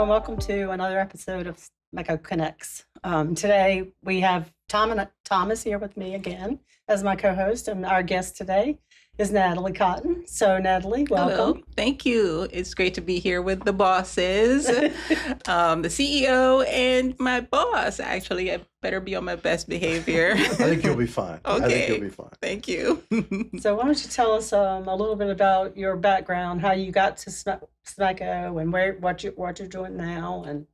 and welcome to another episode of Mecco Connects. Today we have Thomas here with me again as my co-host, and our guest today is Natalie Cotton. So, Natalie, Hello, welcome. thank you. It's great to be here with the bosses, the CEO, and my boss. Actually, I better be on my best behavior. I think you'll be fine. I think you'll Okay, be fine. thank you. So, why don't you tell us a little bit about your background, how you got to Smecco, and what you're doing now, and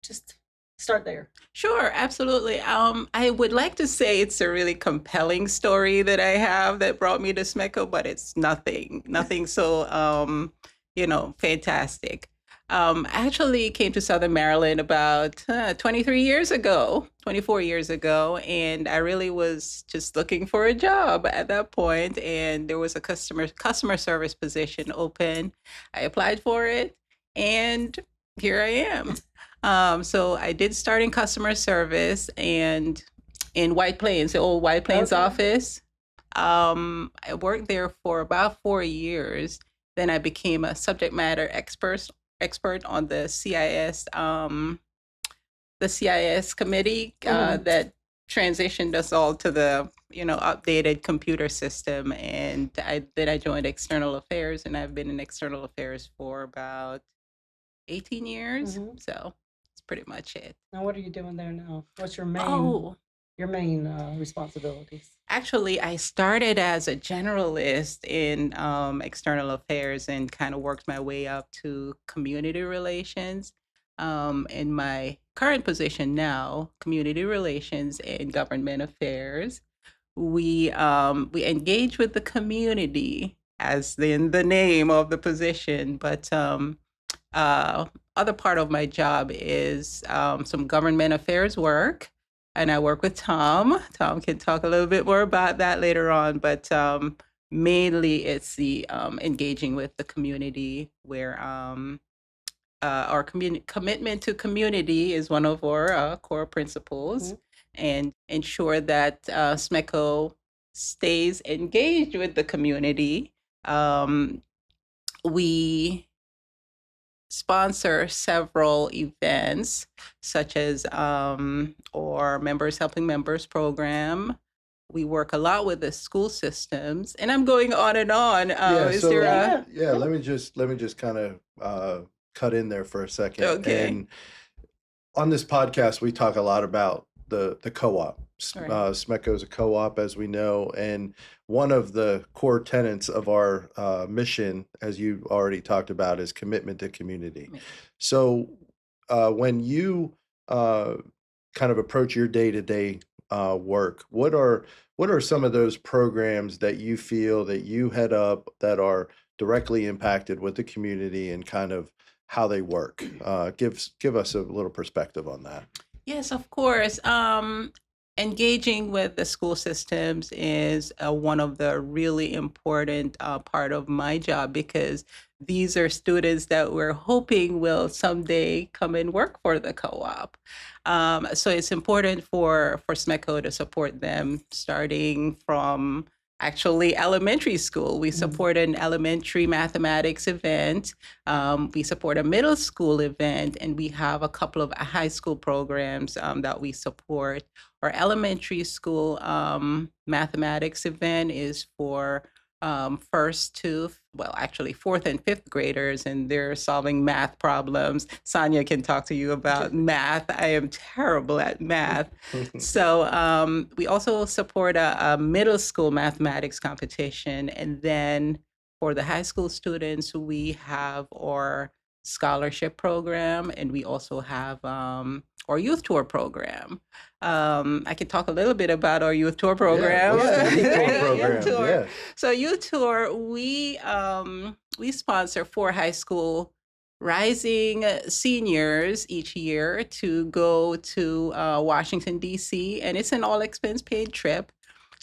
just start there. Sure, absolutely. I would like to say it's a really compelling story that I have that brought me to Smecco, but it's nothing so, fantastic. I actually came to Southern Maryland about 23 years ago, 24 years ago, and I really was just looking for a job at that point, and there was a customer service position open. I applied for it, and here I am. So I did start in customer service and in White Plains, the old White Plains Okay. office. I worked there for about 4 years. Then I became a subject matter expert on the CIS committee that transitioned us all to the updated computer system. And I joined external affairs, and I've been in external affairs for about 18 years. Mhm. So that's pretty much it. Now, what are you doing there now? What's your Oh, main responsibilities? actually, I started as a generalist in external affairs and kind of worked my way up to community relations. In my current position now, community relations and government affairs, we engage with the community as in the name of the position, but uh, other part of my job is some government affairs work, and I work with Tom. Tom can talk a little bit more about that later on, but mainly it's the engaging with the community where our commitment to community is one of our core principles, Mhm. and ensure that SMECO stays engaged with the community. We sponsor several events, such as our Members Helping Members program. We work a lot with the school systems, and I'm going on and on. Yeah, Is so there Yeah. yeah, let me just kind of cut in there for a second. Okay. And on this podcast, we talk a lot about the co-op. Right. SMECO is a co-op, as we know, and one of the core tenets of our mission, as you already talked about, is commitment to community. So when you kind of approach your day-to-day work, what are some of those programs that you feel that you head up that are directly impacted with the community and kind of how they work? Give us a little perspective on that. Yes, of course. Engaging with the school systems is one of the really important part of my job, because these are students that we're hoping will someday come and work for the co-op. So it's important for SMECO to support them starting from actually elementary school. We support an elementary mathematics event. We support a middle school event, and we have a couple of high school programs that we support. Our elementary school mathematics event is for fourth and fifth graders, and they're solving math problems. Sonia can talk to you about math. I am terrible at math. So we also support a middle school mathematics competition. And then for the high school students, we have our scholarship program, and we also have our youth tour program. I can talk a little bit about our youth tour program. What's the youth tour Yeah, program? Youth tour. Yeah. So youth tour, we sponsor 4 high school rising seniors each year to go to Washington, D.C., and it's an all expense paid trip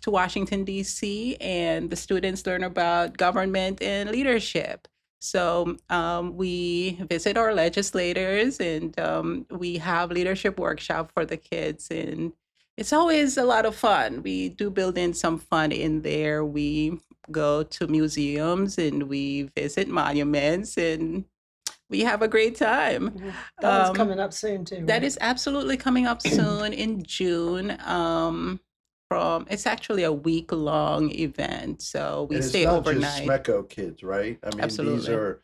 to Washington, D.C., and the students learn about government and leadership. So we visit our legislators, and we have leadership workshop for the kids, and it's always a lot of fun. We do build in some fun in there. We go to museums and we visit monuments, and we have a great time. That one's Um, coming up soon too, that right? is absolutely coming up soon in June. It's actually a week-long event, so we And it's stay not just overnight. SMECO kids, right? I mean, Absolutely.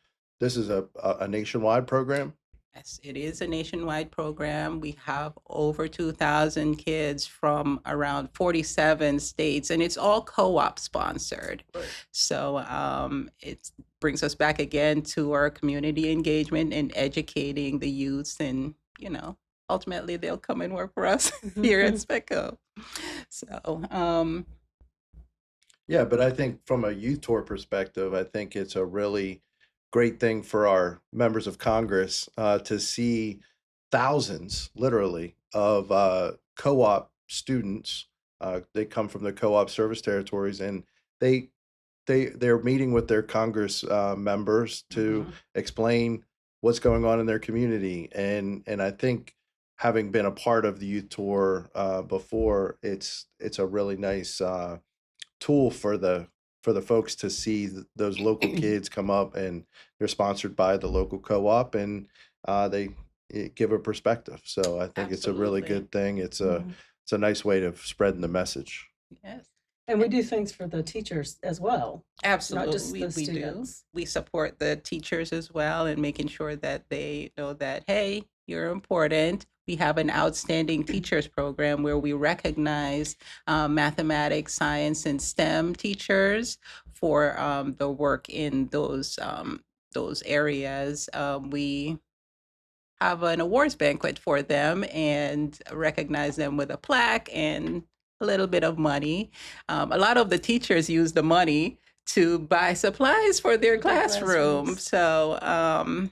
this is a nationwide program. Yes, it is a nationwide program. We have over 2,000 kids from around 47 states, and it's all co-op sponsored. Right. So it brings us back again to our community engagement and educating the youths, and ultimately they'll come and work for us here at SPECO. So Yeah, but I think from a youth tour perspective, I think it's a really great thing for our members of Congress to see thousands, literally, of co-op students. They come from the co-op service territories, and they they're meeting with their Congress members to explain what's going on in their community. And I think having been a part of the youth tour before, it's a really nice tool for the folks to see those local kids come up, and they're sponsored by the local co-op, and they give a perspective. So I think it's a really absolutely. good thing. Mhm. It's a nice way of spreading the message. Yes. And we do things for the teachers as well, not just Absolutely, the we do. students. We support the teachers as well and making sure that they know that, hey, you're important. We have an outstanding teachers program where we recognize mathematics, science, and STEM teachers for the work in those areas. We have an awards banquet for them and recognize them with a plaque and a little bit of money. A lot of the teachers use the money to buy supplies for their For their classroom. classrooms. So,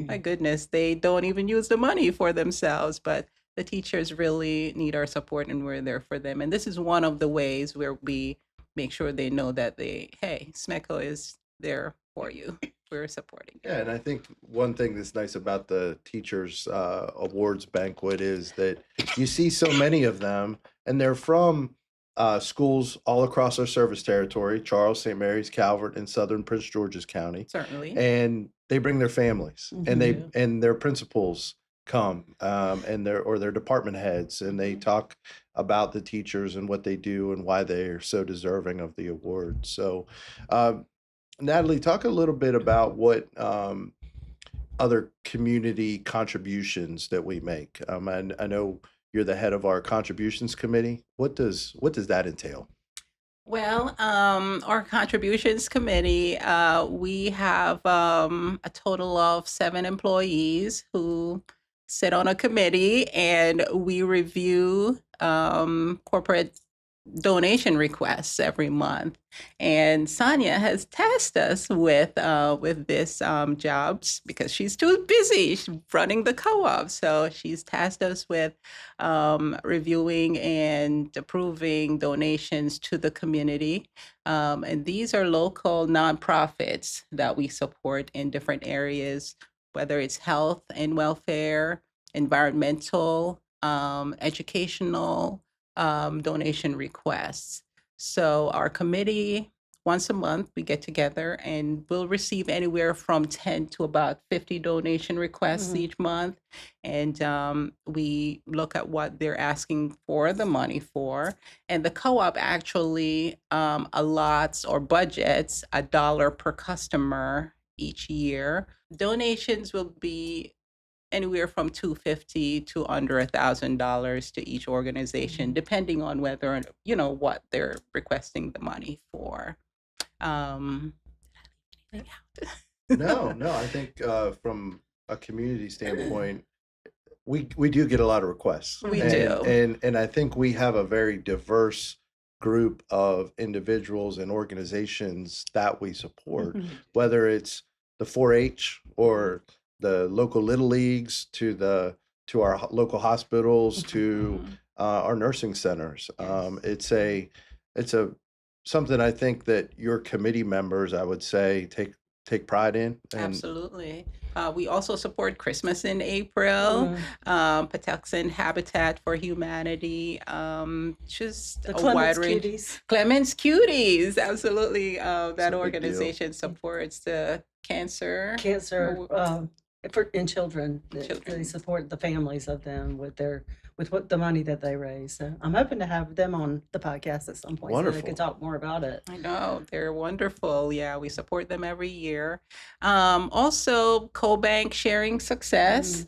my goodness, they don't even use the money for themselves, but the teachers really need our support and we're there for them. And this is one of the ways where we make sure they know that hey, SMECO is there for you. We're supporting you. Yeah, and I think one thing that's nice about the teachers awards banquet is that you see so many of them, and they're from schools all across our service territory: Charles, St. Mary's, Calvert, and Southern Prince George's County. Certainly. And they bring their families, and Mhm. their principals come, and their department heads, and they talk about the teachers and what they do and why they're so deserving of the award. So. Natalie, talk a little bit about what other community contributions that we make. I know you're the head of our contributions committee. What does that entail? Well, our contributions committee, we have a total of 7 employees who sit on a committee, and we review corporate donation requests every month. And Sonia has tasked us with this jobs because she's too busy. She's running the co-op, so she's tasked us with reviewing and approving donations to the community. And these are local nonprofits that we support in different areas, whether it's health and welfare, environmental, educational donation requests. So our committee, once a month, we get together and we'll receive anywhere from 10 to about 50 donation requests each month. And we look at what they're asking for the money for. And the co-op actually allots or budgets $1 per customer each year. Donations will be anywhere from $250 to under $1,000 to each organization, depending on whether what they're requesting the money for. Um, No, I think from a community standpoint, we do get a lot of requests. We and do. and I think we have a very diverse group of individuals and organizations that we support, whether it's the 4-H or the local little leagues to our local hospitals to our nursing centers. It's a something I think that your committee members, I would say, take pride in. And Absolutely. We also support Christmas in April, Patuxent Habitat for Humanity, just The a wide Clements range. Cuties. Clements Cuties, absolutely. a That big deal. organization supports the cancer Cancer in children. They Children. support the families of them with what the money that they raise. So I'm hoping to have them on the podcast at some point so they Wonderful. could talk more about it. I know they're wonderful. Yeah, we support them every year. Also, CoBank Sharing Success.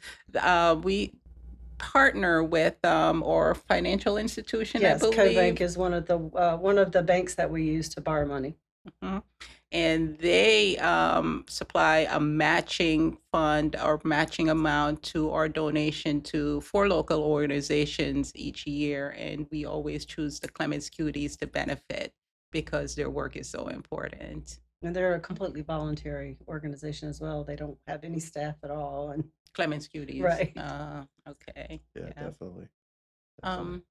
We partner with or financial institution, Yes, I believe. CoBank is one of the banks that we use to borrow money. Mhm. And they supply a matching fund or matching amount to our donation to 4 local organizations each year. And we always choose the Clemens Cuties to benefit because their work is so important. And they're a completely voluntary organization as well. They don't have any staff at all. And Clemens Cuties. Right. Okay. Yeah, definitely. Um,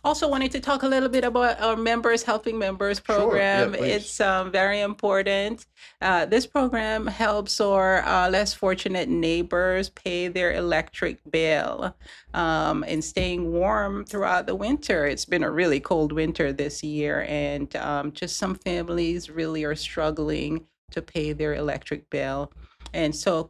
Also wanted to talk a little bit about our members helping members Sure, yeah, program. please. It's very important. This program helps our less fortunate neighbors pay their electric bill and staying warm throughout the winter. It's been a really cold winter this year, and just some families really are struggling to pay their electric bill. And so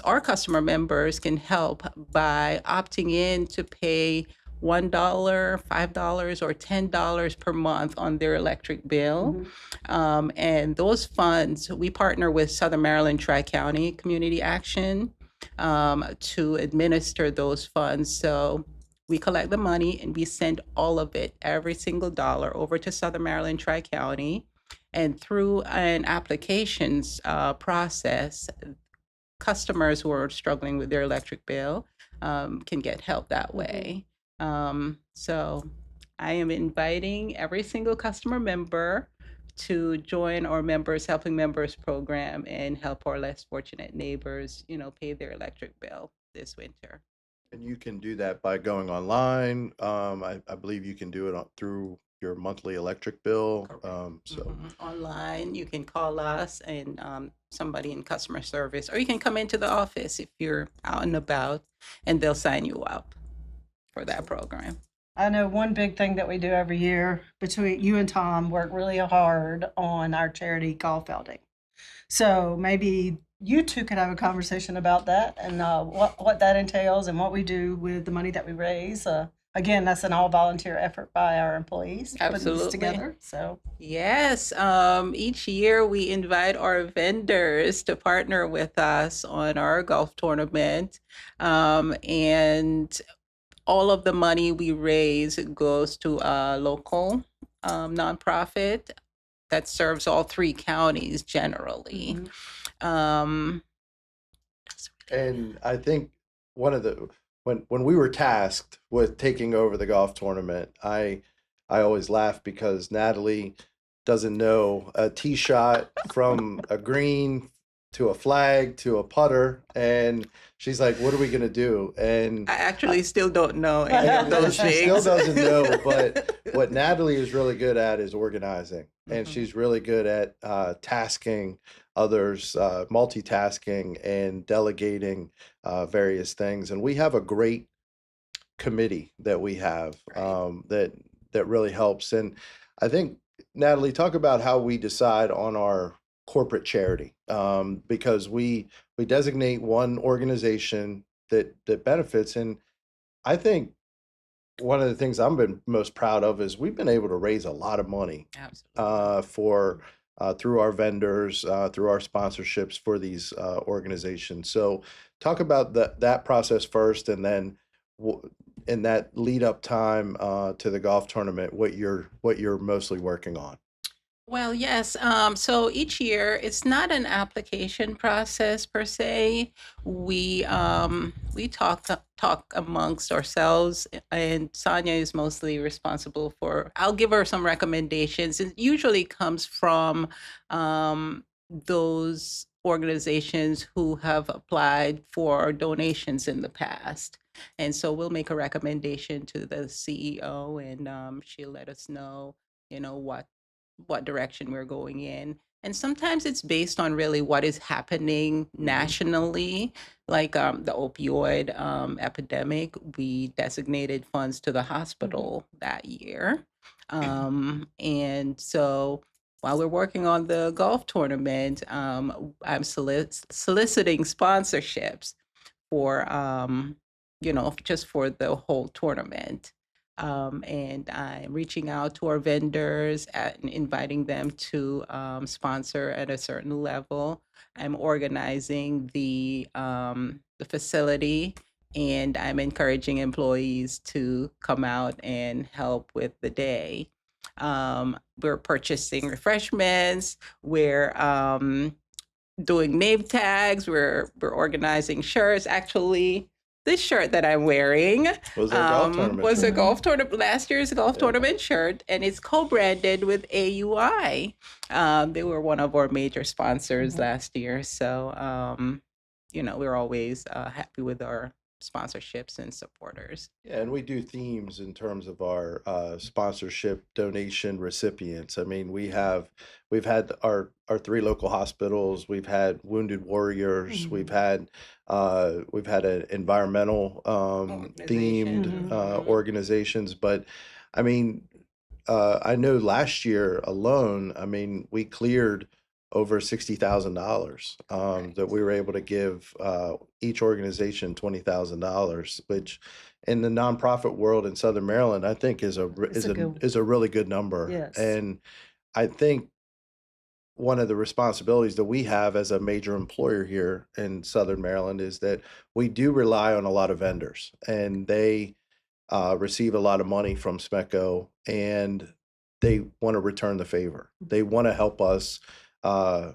our customer members can help by opting in to pay $1, $5, or $10 per month on their electric bill. And those funds, we partner with Southern Maryland Tri-County Community Action to administer those funds. So we collect the money and we send all of it, every single dollar, over to Southern Maryland Tri-County. And through an applications process, customers who are struggling with their electric bill can get help that way. So I am inviting every single customer member to join our Members Helping Members program and help our less fortunate neighbors, pay their electric bill this winter. And you can do that by going online. I believe you can do it through your monthly electric bill. Online, you can call us and somebody in customer service, or you can come into the office if you're out and about, and they'll sign you up for that program. I know one big thing that we do every year between you and Tom work really hard on our charity golf outing. So maybe you two could have a conversation about that and what that entails and what we do with the money that we raise. Again, that's an all volunteer effort by our employees putting this Absolutely. together. So Yes, each year we invite our vendors to partner with us on our golf tournament. And all of the money we raise goes to a local nonprofit that serves all 3 counties generally. And I think one of the when we were tasked with taking over the golf tournament, I always laugh because Natalie doesn't know a tee shot from a green to a flag to a putter, and she's like, "What are we gonna do?" And I actually still don't know any of those she things. still doesn't know, but what Natalie is really good at is organizing, and she's really good at tasking others, multitasking and delegating various things. And we have a great committee that we have that really helps. And I think, Natalie, talk about how we decide on our corporate charity, because we designate one organization that benefits. And I think one of the things I've been most proud of is we've been able to raise a lot of money Absolutely. through our vendors, through our sponsorships for these organizations. So talk about that process first, and then in that lead up time to the golf tournament, what you're mostly working on. Well, yes. So each year, it's not an application process per se. We talk amongst ourselves, and Sonia is mostly responsible for. I'll give her some recommendations. It usually comes from those organizations who have applied for donations in the past. And so we'll make a recommendation to the CEO, and she'll let us know, what direction we're going in. And sometimes it's based on really what is happening nationally, like the opioid epidemic. We designated funds to the hospital that year. And so while we're working on the golf tournament, I'm soliciting sponsorships for, just for the whole tournament. And I'm reaching out to our vendors and inviting them to sponsor at a certain level. I'm organizing the facility, and I'm encouraging employees to come out and help with the day. We're purchasing refreshments. We're doing name tags. We're organizing shirts. Actually, this shirt that I'm wearing Was our golf tournament was a shirt. golf tournament, last year's golf Yeah. tournament shirt, and it's co-branded with AUI. They were one of our major sponsors last year, so we're always happy with our sponsorships and supporters. Yeah, and we do themes in terms of our sponsorship donation recipients. I mean, we've had our three local hospitals, we've had Wounded Warriors, we've had an environmental themed Mhm. organizations. But I mean, I know last year alone, I mean, we cleared over $60,000 Right. that we were able to give each organization $20,000, which in the nonprofit world in Southern Maryland, I think is It's a good, is a really good number. yes. And I think one of the responsibilities that we have as a major employer here in Southern Maryland is that we do rely on a lot of vendors, and they receive a lot of money from SMECO, and they want to return the favor. They want to help us uh,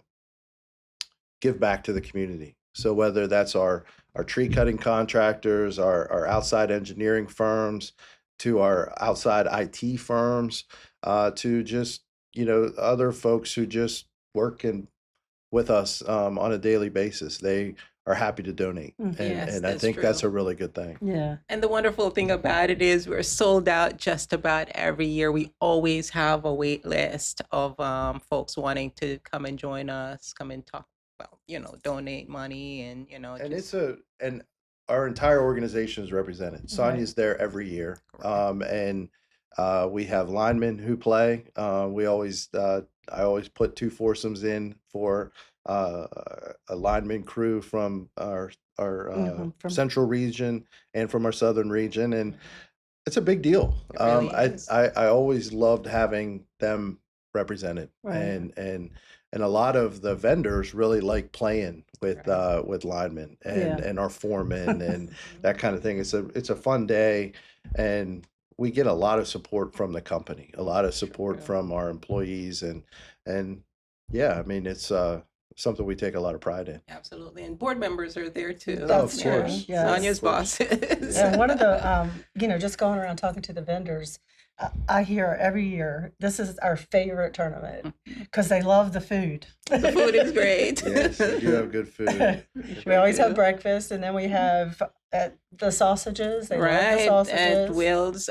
give back to the community. So whether that's our tree cutting contractors, our outside engineering firms, to our outside IT firms, to just other folks who just work with us on a daily basis, they are happy to donate, Mhm. Yes, and I that's think that's true. a really good thing. Yeah. And the wonderful thing about it is we're sold out just about every year. We always have a wait list of folks wanting to come and join us, come and talk about, donate money and, And just and our entire organization is represented. Right. Sonia's there every year, Correct. and we have linemen who play. I always put two foursomes in for uh, a lineman crew from our From central region and from our southern region, and it's a big deal. It really is. I always loved having them represented, Right. and a lot of the vendors really like playing with linemen Yeah. and our foremen and that kind of thing. It's a fun day, and we get a lot of support from the company, a lot of support True. from our employees, and yeah, I mean it's something we take a lot of pride in. Absolutely. And board members are there too. That's of true, course. yes. Sonia's Of course. bosses. And one of the, just going around talking to the vendors, I hear every year, this is our favorite tournament because they love the food. The food is great. Yes, we do have good food. We always have do. breakfast, and then we have the sausages. They love the Right, sausages. at Will's,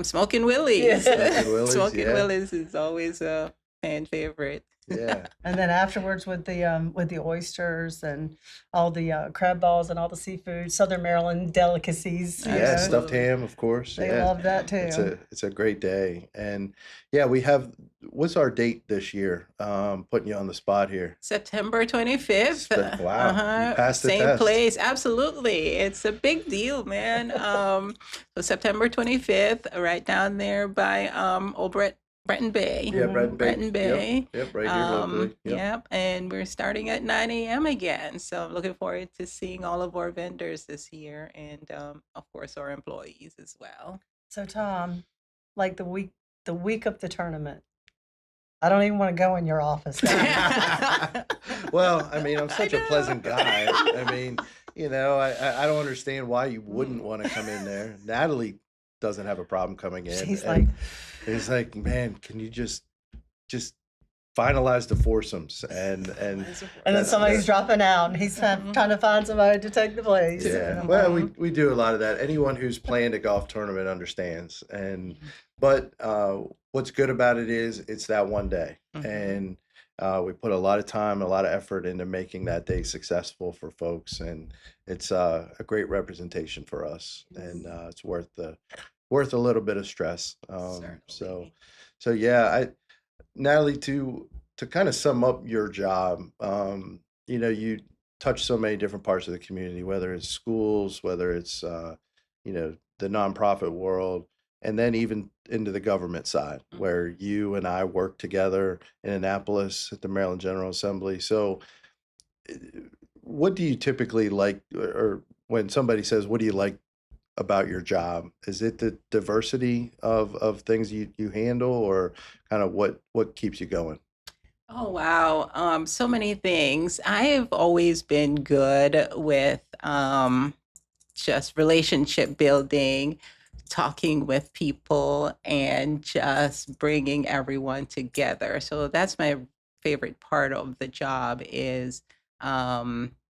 Smoking Willie's. Yeah. Smoking Willie's, Smoking yeah. Willie's is always a fan favorite. Yeah. And then afterwards with the oysters and all the crab balls and all the seafood, Southern Maryland delicacies. you Yeah, know. stuffed Absolutely. ham, of course. They Yeah. love that too. It's a great day. And yeah, we have what's our date this year? Putting you on the spot here. September 25th. Wow, you passed the Same test. place. Absolutely. It's a big deal, man. So September 25th, right down there by Old Breton Bay. Yeah, Breton Bay. Breton Bay. Yep, right here locally. Yep. Yep, and we're starting at 9 a.m. again. So I'm looking forward to seeing all of our vendors this year, and of course our employees as well. So Tom, like the week of the tournament, I don't even want to go in your office. Well, I mean, I'm such a pleasant guy. I mean, I don't understand why you wouldn't want to come in there. Natalie doesn't have a problem coming in. She's and like, it's like, man, can you just finalize the foursomes and and then somebody's dropping out, and he's trying to find somebody to take the place. yeah. And I'm Well, like, we do a lot of that. Anyone who's playing a golf tournament understands. But what's good about it is it's that one day, and we put a lot of time, a lot of effort into making that day successful for folks, and it's a great representation for us, and it's worth a little bit of stress. Certainly. So yeah, Natalie, to to kind of sum up your job, you touch so many different parts of the community, whether it's schools, whether it's the nonprofit world, and then even into the government side, where you and I work together in Annapolis at the Maryland General Assembly. So, uh, what do you typically like, or when somebody says, "What do you like about your job?" Is it the diversity of things you handle, or kind of what keeps you going? Oh, wow. So many things. I have always been good with just relationship building, talking with people, and just bringing everyone together. So that's my favorite part of the job is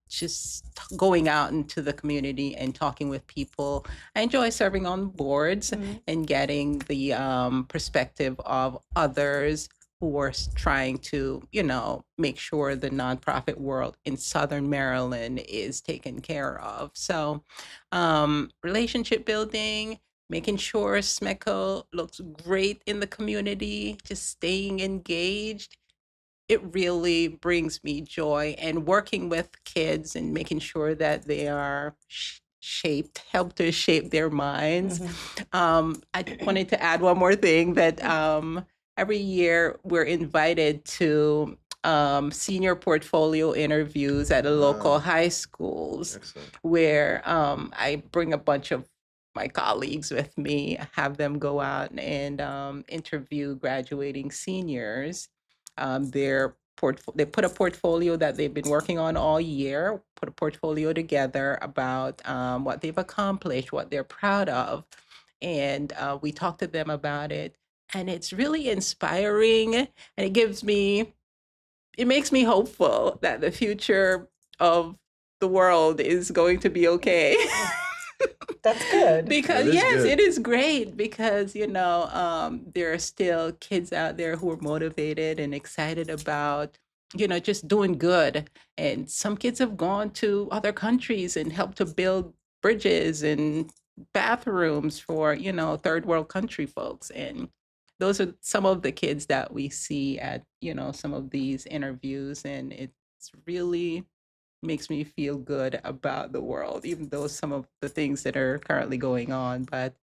just going out into the community and talking with people. I enjoy serving on boards and getting the perspective of others who are trying to, make sure the nonprofit world in Southern Maryland is taken care of. So, relationship building, making sure SMECO looks great in the community, just staying engaged. It really brings me joy, and working with kids and making sure that they are help to shape their minds. I wanted to add one more thing that every year we're invited to senior portfolio interviews at the local high schools Excellent. where I bring a bunch of my colleagues with me, have them go out and interview graduating seniors. They put a portfolio that they've been working on all year, put a portfolio together about what they've accomplished, what they're proud of, and we talk to them about it. And it's really inspiring, and it makes me hopeful that the future of the world is going to be okay. That's good. Because That is yes, good. it is great because there are still kids out there who are motivated and excited about just doing good, and some kids have gone to other countries and helped to build bridges and bathrooms for third world country folks, and those are some of the kids that we see at some of these interviews, and it's really makes me feel good about the world, even though some of the things that are currently going on. But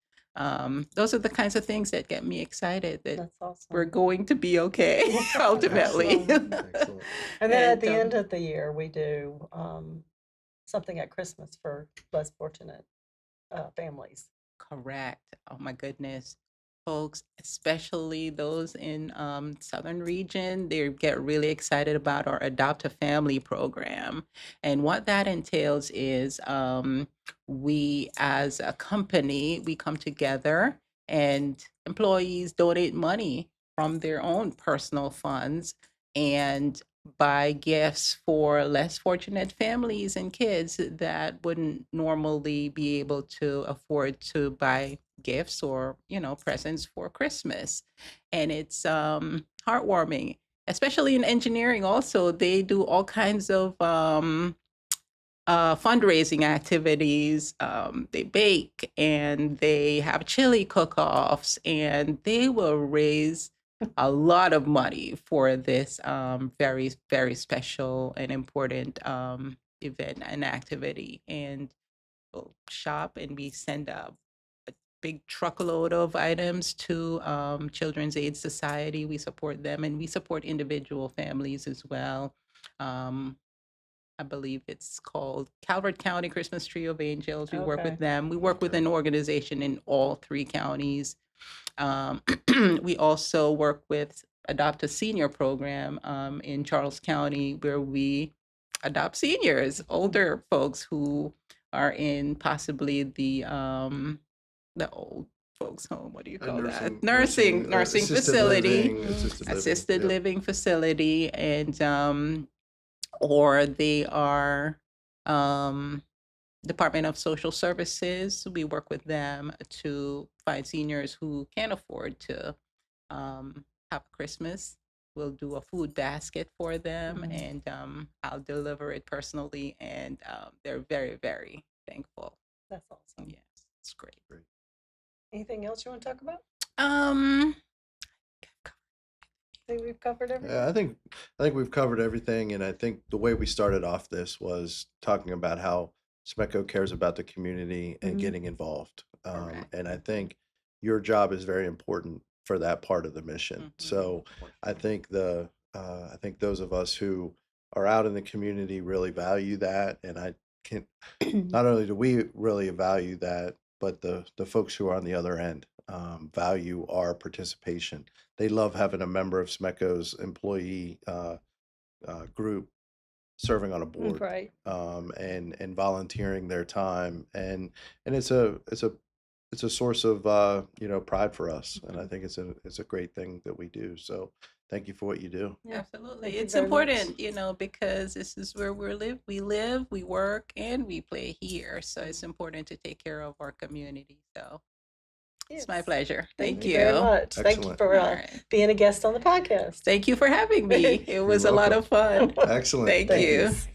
those are the kinds of things that get me excited that That's awesome. we're going to be okay ultimately. Excellent. Excellent. And then at And, the end of the year, we do something at Christmas for less fortunate families. Correct. Oh my goodness. Folks, especially those in Southern region, they get really excited about our Adopt a Family program. And what that entails is we as a company, we come together and employees donate money from their own personal funds and buy gifts for less fortunate families and kids that wouldn't normally be able to afford to buy gifts or presents for Christmas. And it's heartwarming, especially in engineering. Also, they do all kinds of fundraising activities. They bake and they have chili cook-offs, and they will raise a lot of money for this very, very special and important event and activity. And we'll shop, and we send a big truckload of items to Children's Aid Society. We support them, and we support individual families as well. Um, I believe it's called Calvert County Christmas Tree of Angels. We work Okay. with them. We work with Okay. an organization in all three counties. Um, we also work with Adopt a Senior program in Charles County, where we adopt seniors, older folks who are in possibly the old folks home. What do you A call that? nursing, Nursing assisted facility, living, assisted assisted living. living facility, and or they are um, Department of Social Services. We work with them to find seniors who can't afford to have Christmas. We'll do a food basket for them, Mhm. and I'll deliver it personally, and they're very, very thankful. That's awesome. Yes, it's great. Anything else you want to talk about? Um, think we've covered everything. Yeah, I think we've covered everything, and I think the way we started off this was talking about how SMECO cares about the community and Mhm. getting involved. Correct. And I think your job is very important for that part of the mission. Mhm. So I think those of us who are out in the community really value that, and I can not only do we really value that, but the folks who are on the other end value our participation. They love having a member of SMECO's employee group serving on a board, Right. and volunteering their time, and it's a source of pride for us, and I think it's a great thing that we do. So thank you for what you do. Yeah. Absolutely. Thank you It's very much. important, because this is where we live, we work, and we play here. So it's important to take care of our community. So it's my Yes. pleasure. Thank you very you. much. Thank you Excellent. for All right. being a guest on the podcast. Thank you for having me. It was a lot welcome. of fun. Excellent. Thank you. Thanks.